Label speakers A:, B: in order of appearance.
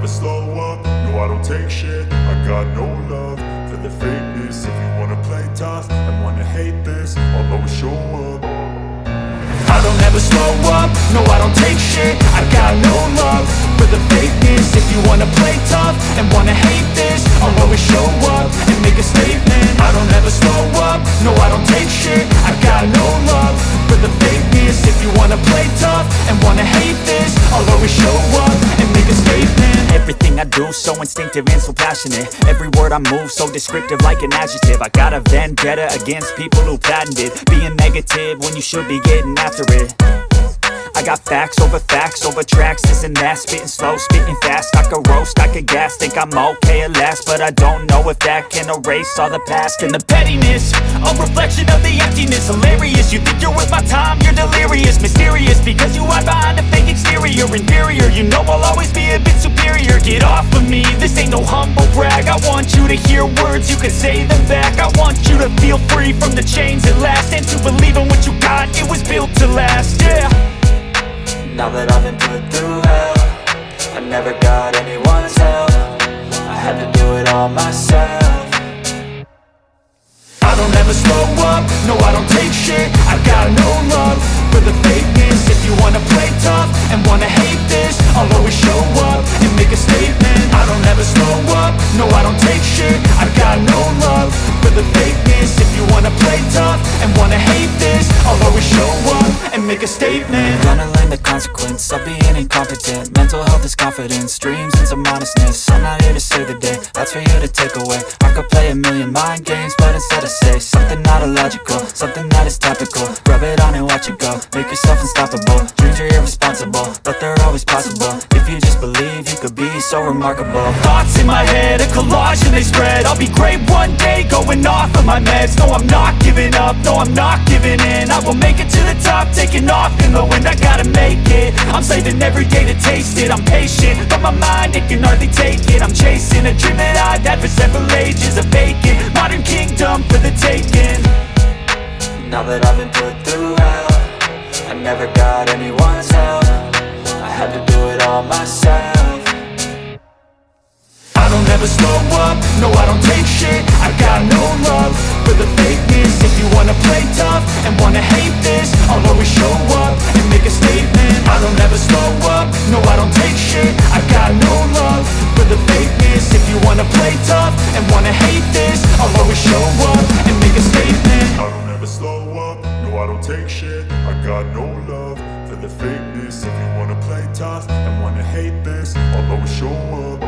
A: never slow up, no I don't take shit. I got no love for the fakeness. If you wanna play tough and wanna hate this, I'll always show up. I don't ever slow up, no I don't take shit. I got no love for the fakeness. If you wanna play tough and wanna hate this, I'll always show up and make a statement. I don't ever slow up, no I don't take shit. I got no love for the fakeness. If you wanna play tough and wanna hate this, I'll always show up and make a statement.
B: Everything I do so instinctive and so passionate. Every word I move so descriptive like an adjective. I got a vendetta against people who patented being negative when you should be getting after it. I got facts over tracks, this and that. Spitting slow, spitting fast. I could roast, I could gas. Think I'm okay at last, but I don't know if that can erase all the past. And the pettiness, a reflection of the emptiness. Hilarious, you think you're worth my time, you're delirious. Mysterious, because you hide behind a fake exterior. Inferior, you know I'll always be a bit superior. Get off of me, this ain't no humble brag. I want you to hear words, you can say them back. I want you to feel free from the chains at last, and to believe in what you got, it was built to last, yeah.
C: Now that I've been put through hell, I never got anyone's help. I had to do it all myself.
A: I don't ever slow up, no I don't take shit. I got no love for the fakeness. If you wanna play tough and wanna hate this, I'll always show up and make a statement. I don't ever slow up, no I don't take shit. I got no love for the fakeness. If you wanna play tough and wanna hate this, I'll always show up and make a statement.
C: Gonna learn the consequence of being incompetent. Mental health is confidence, dreams and some honestness. I'm not here to save the day, that's for you to take away. I could play a million mind games, but instead I say something not illogical, something that is topical. Rub it on and watch it go, make yourself unstoppable. Dreams are irresponsible, but they're always possible. If you just believe, you could be so remarkable.
B: Thoughts in my head, a collage and they spread. I'll be great one day, going off of my meds. No, I'm not giving up, no, I'm not giving in. I will make it to the top, taking off in the wind. I gotta make it, I'm saving every day to taste it. I'm patient, but my mind, it can hardly take it. I'm chasing a dream that I've had for several ages. A vacant, modern kingdom for the taking.
C: Now that I've been put through hell, I never got anyone's help. I had to do it all myself.
A: I don't ever slow up, no I don't take shit. I got no love for the fakeness. If you wanna play tough and wanna hate this, I'll always show up and make a statement. I don't ever slow up, no I don't take shit. I got no love for the fakeness. If you wanna play tough and wanna hate this, I'll always show up and make a statement. I don't ever slow up, no I don't take shit. I got no love for the fakeness. If you wanna play tough and wanna hate this, I'll always show up.